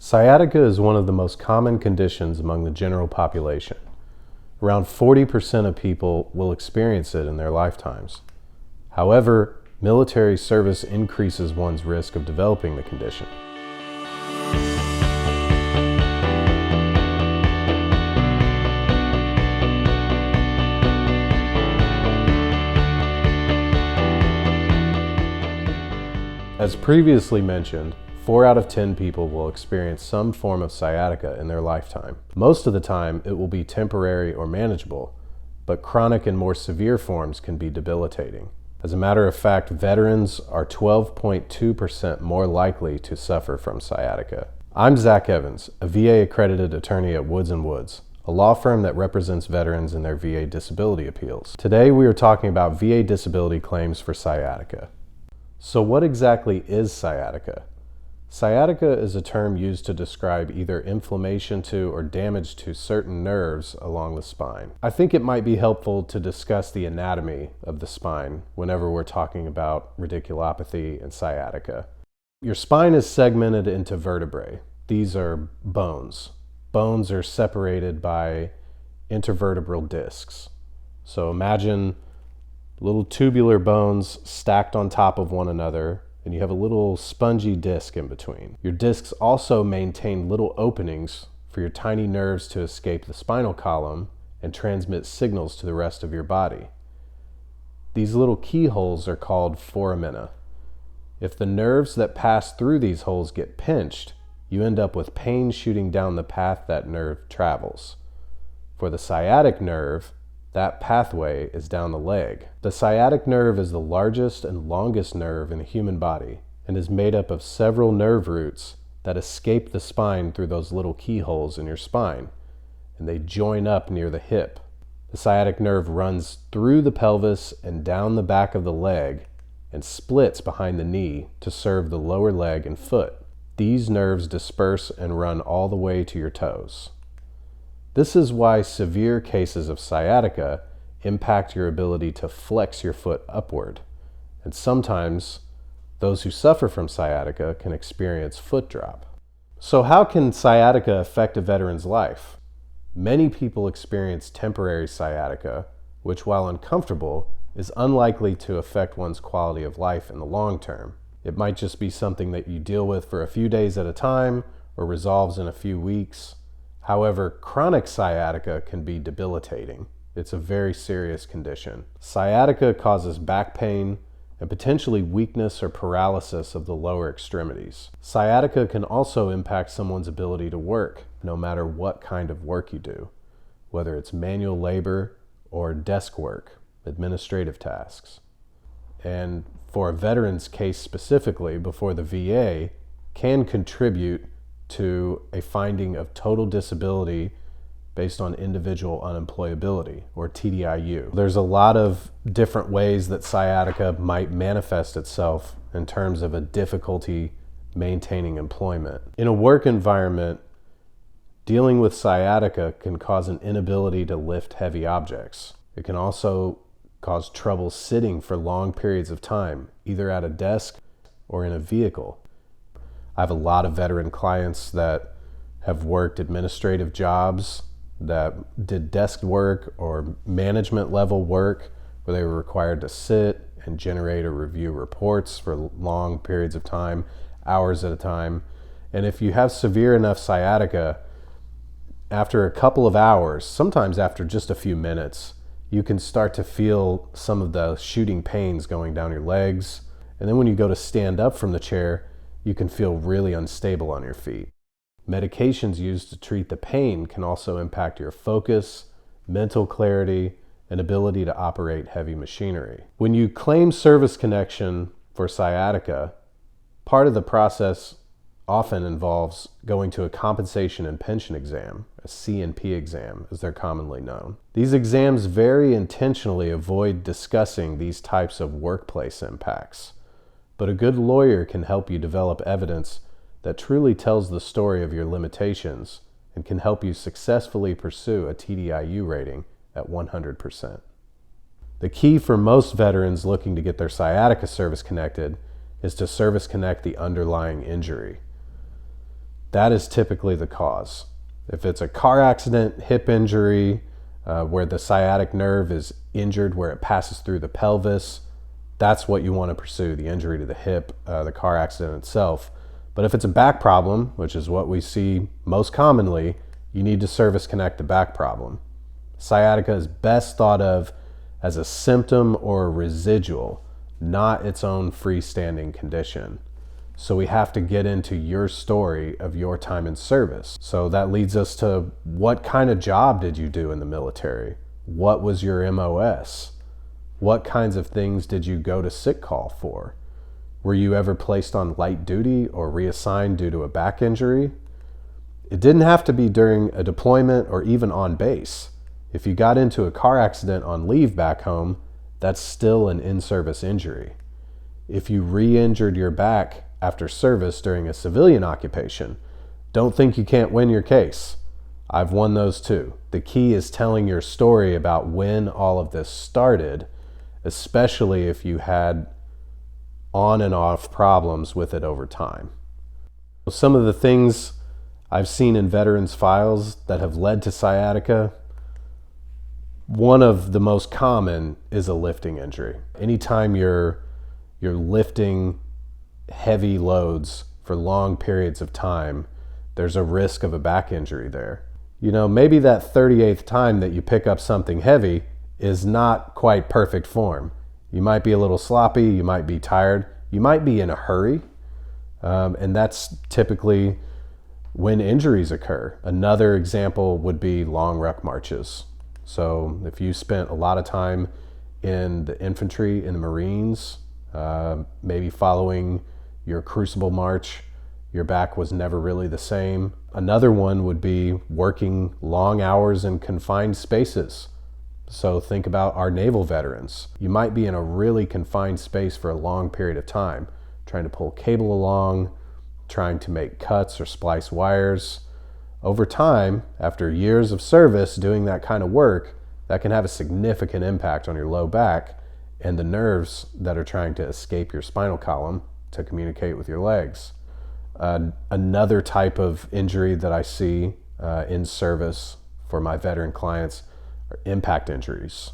Sciatica is one of the most common conditions among the general population. Around 40% of people will experience it in their lifetimes. However, military service increases one's risk of developing the condition. As previously mentioned, 4 out of 10 people will experience some form of sciatica in their lifetime. Most of the time, it will be temporary or manageable, but chronic and more severe forms can be debilitating. As a matter of fact, veterans are 12.2% more likely to suffer from sciatica. I'm Zack Evans, a VA accredited attorney at Woods & Woods, a law firm that represents veterans in their VA disability appeals. Today, we are talking about VA disability claims for sciatica. So what exactly is sciatica? Sciatica is a term used to describe either inflammation to or damage to certain nerves along the spine. I think it might be helpful to discuss the anatomy of the spine whenever we're talking about radiculopathy and sciatica. Your spine is segmented into vertebrae. These are bones. Bones are separated by intervertebral discs. So imagine little tubular bones stacked on top of one another, and you have a little spongy disc in between. Your discs also maintain little openings for your tiny nerves to escape the spinal column and transmit signals to the rest of your body. These little keyholes are called foramina. If the nerves that pass through these holes get pinched, you end up with pain shooting down the path that nerve travels. For the sciatic nerve, that pathway is down the leg. The sciatic nerve is the largest and longest nerve in the human body and is made up of several nerve roots that escape the spine through those little keyholes in your spine, and they join up near the hip. The sciatic nerve runs through the pelvis and down the back of the leg and splits behind the knee to serve the lower leg and foot. These nerves disperse and run all the way to your toes. This is why severe cases of sciatica impact your ability to flex your foot upward, and sometimes those who suffer from sciatica can experience foot drop. So how can sciatica affect a veteran's life? Many people experience temporary sciatica, which, while uncomfortable, is unlikely to affect one's quality of life in the long term. It might just be something that you deal with for a few days at a time or resolves in a few weeks. However, chronic sciatica can be debilitating. It's a very serious condition. Sciatica causes back pain and potentially weakness or paralysis of the lower extremities. Sciatica can also impact someone's ability to work, no matter what kind of work you do, whether it's manual labor or desk work, administrative tasks. And for a veteran's case specifically, before the VA, can contribute to a finding of total disability based on individual unemployability, or TDIU. There's a lot of different ways that sciatica might manifest itself in terms of a difficulty maintaining employment. In a work environment, dealing with sciatica can cause an inability to lift heavy objects. It can also cause trouble sitting for long periods of time, either at a desk or in a vehicle. I have a lot of veteran clients that have worked administrative jobs, that did desk work or management level work where they were required to sit and generate or review reports for long periods of time, hours at a time. And if you have severe enough sciatica, after a couple of hours, sometimes after just a few minutes, you can start to feel some of the shooting pains going down your legs. And then when you go to stand up from the chair, you can feel really unstable on your feet. Medications used to treat the pain can also impact your focus, mental clarity, and ability to operate heavy machinery. When you claim service connection for sciatica, part of the process often involves going to a compensation and pension exam, a C&P exam as they're commonly known. These exams very intentionally avoid discussing these types of workplace impacts. But a good lawyer can help you develop evidence that truly tells the story of your limitations and can help you successfully pursue a TDIU rating at 100%. The key for most veterans looking to get their sciatica service connected is to service connect the underlying injury. that is typically the cause. If it's a car accident, hip injury, where the sciatic nerve is injured, where it passes through the pelvis, that's what you want to pursue, the injury to the hip, the car accident itself. But if it's a back problem, which is what we see most commonly, you need to service connect the back problem. Sciatica is best thought of as a symptom or a residual, not its own freestanding condition. So we have to get into your story of your time in service. So that leads us to, what kind of job did you do in the military? What was your MOS? What kinds of things did you go to sick call for? Were you ever placed on light duty or reassigned due to a back injury? It didn't have to be during a deployment or even on base. If you got into a car accident on leave back home, that's still an in-service injury. If you re-injured your back after service during a civilian occupation, don't think you can't win your case. I've won those too. The key is telling your story about when all of this started, especially if you had on and off problems with it over time. Some of the things I've seen in veterans' files that have led to sciatica, one of the most common is a lifting injury. Anytime you're lifting heavy loads for long periods of time, there's a risk of a back injury there. Maybe that 38th time that you pick up something heavy is not quite perfect form. You might be a little sloppy, you might be tired, you might be in a hurry, and that's typically when injuries occur. Another example would be long ruck marches. So if you spent a lot of time in the infantry, in the Marines, maybe following your crucible march, your back was never really the same. Another one would be working long hours in confined spaces. So think about our naval veterans. You might be in a really confined space for a long period of time, trying to pull cable along, trying to make cuts or splice wires. Over time, after years of service doing that kind of work, that can have a significant impact on your low back and the nerves that are trying to escape your spinal column to communicate with your legs. Another type of injury that I see in service for my veteran clients are impact injuries.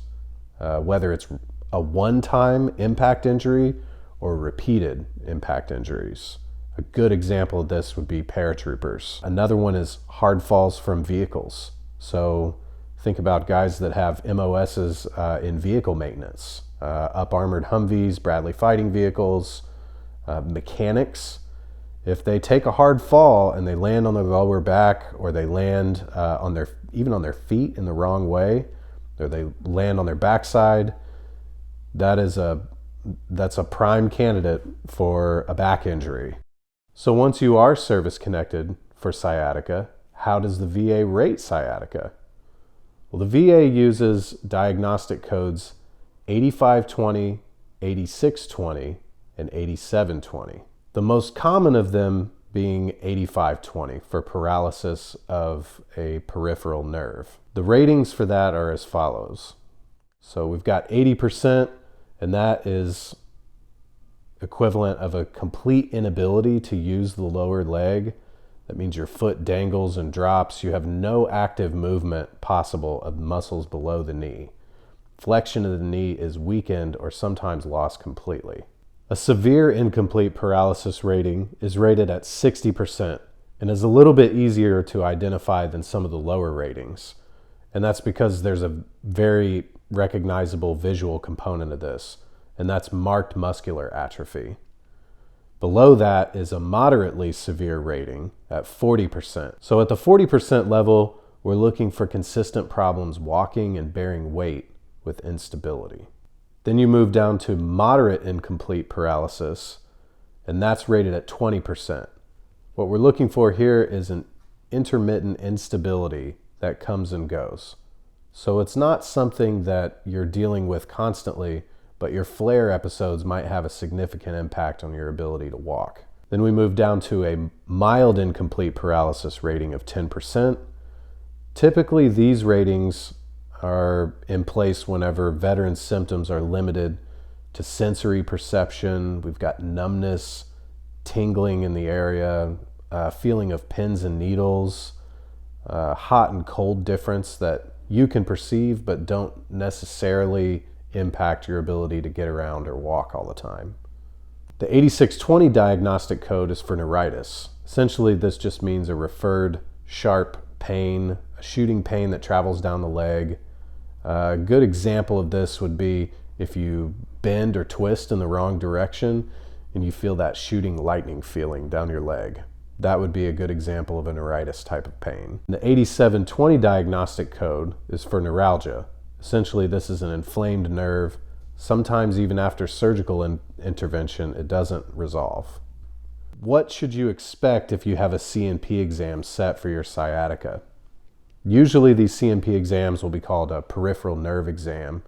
Whether it's a one-time impact injury or repeated impact injuries. A good example of this would be paratroopers. Another one is hard falls from vehicles. So think about guys that have MOSs in vehicle maintenance, up armored Humvees, Bradley fighting vehicles, mechanics. If they take a hard fall and they land on their lower back, or they land even on their feet in the wrong way, or they land on their backside, that's a prime candidate for a back injury. So once you are service connected for sciatica, how does the VA rate sciatica? Well, the VA uses diagnostic codes 8520, 8620, and 8720. The most common of them being 8520 for paralysis of a peripheral nerve. The ratings for that are as follows. So we've got 80%, and that is equivalent of a complete inability to use the lower leg. That means your foot dangles and drops. You have no active movement possible of muscles below the knee. Flexion of the knee is weakened or sometimes lost completely. A severe incomplete paralysis rating is rated at 60% and is a little bit easier to identify than some of the lower ratings. And that's because there's a very recognizable visual component of this, and that's marked muscular atrophy. Below that is a moderately severe rating at 40%. So at the 40% level, we're looking for consistent problems walking and bearing weight with instability. Then you move down to moderate incomplete paralysis, and that's rated at 20%. What we're looking for here is an intermittent instability that comes and goes. So it's not something that you're dealing with constantly, but your flare episodes might have a significant impact on your ability to walk. Then we move down to a mild incomplete paralysis rating of 10%. Typically, these ratings are in place whenever veteran symptoms are limited to sensory perception. We've got numbness, tingling in the area, feeling of pins and needles, hot and cold difference that you can perceive but don't necessarily impact your ability to get around or walk all the time. The 8620 diagnostic code is for neuritis. Essentially, this just means a referred sharp pain, a shooting pain that travels down the leg. A good example of this would be if you bend or twist in the wrong direction and you feel that shooting lightning feeling down your leg. That would be a good example of a neuritis type of pain. The 8720 diagnostic code is for neuralgia. Essentially, this is an inflamed nerve. Sometimes even after surgical intervention, it doesn't resolve. What should you expect if you have a C&P exam set for your sciatica? Usually these C&P exams will be called a peripheral nerve exam.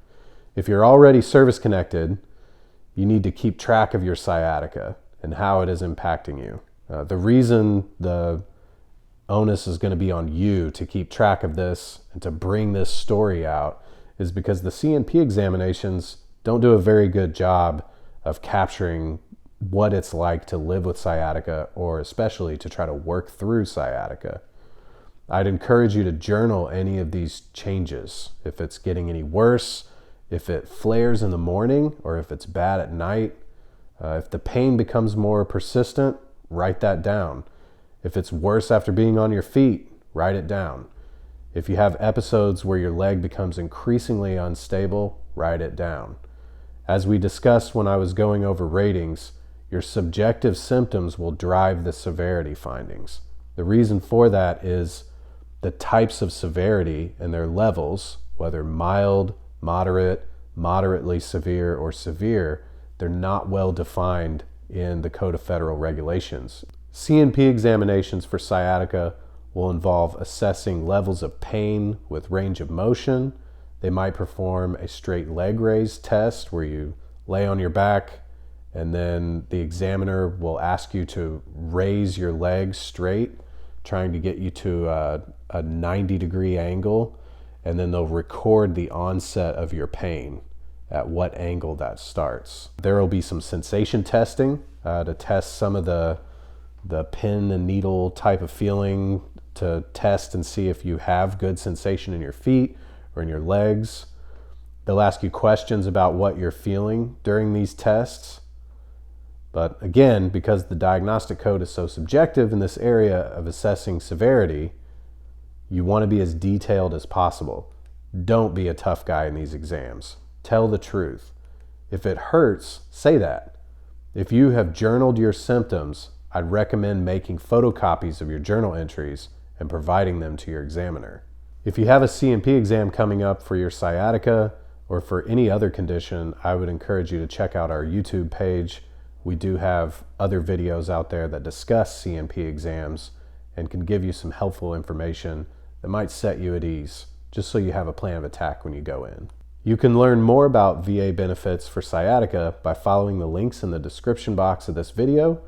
If you're already service connected, you need to keep track of your sciatica and how it is impacting you. The reason the onus is going to be on you to keep track of this and to bring this story out is because the C&P examinations don't do a very good job of capturing what it's like to live with sciatica, or especially to try to work through sciatica. I'd encourage you to journal any of these changes. If it's getting any worse, if it flares in the morning, or if it's bad at night, if the pain becomes more persistent, write that down. If it's worse after being on your feet, write it down. If you have episodes where your leg becomes increasingly unstable, write it down. As we discussed when I was going over ratings, your subjective symptoms will drive the severity findings. The reason for that is the types of severity and their levels, whether mild, moderate, moderately severe, or severe, they're not well defined in the Code of Federal Regulations. C&P examinations for sciatica will involve assessing levels of pain with range of motion. They might perform a straight leg raise test where you lay on your back and then the examiner will ask you to raise your legs straight, trying to get you to a 90-degree angle, and then they'll record the onset of your pain, at what angle that starts. There will be some sensation testing to test some of the pin and needle type of feeling, to test and see if you have good sensation in your feet or in your legs. They'll ask you questions about what you're feeling during these tests. But again, because the diagnostic code is so subjective in this area of assessing severity, you want to be as detailed as possible. Don't be a tough guy in these exams. Tell the truth. If it hurts, say that. If you have journaled your symptoms, I'd recommend making photocopies of your journal entries and providing them to your examiner. If you have a C&P exam coming up for your sciatica or for any other condition, I would encourage you to check out our YouTube page. We do have other videos out there that discuss C&P exams and can give you some helpful information that might set you at ease, just so you have a plan of attack when you go in. You can learn more about VA benefits for sciatica by following the links in the description box of this video.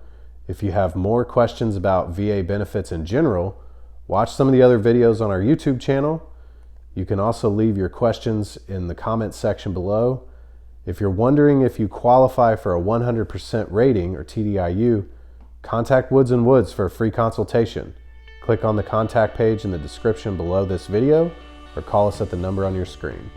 If you have more questions about VA benefits in general, watch some of the other videos on our YouTube channel. You can also leave your questions in the comment section below. If you're wondering if you qualify for a 100% rating or TDIU, contact Woods & Woods for a free consultation. Click on the contact page in the description below this video or call us at the number on your screen.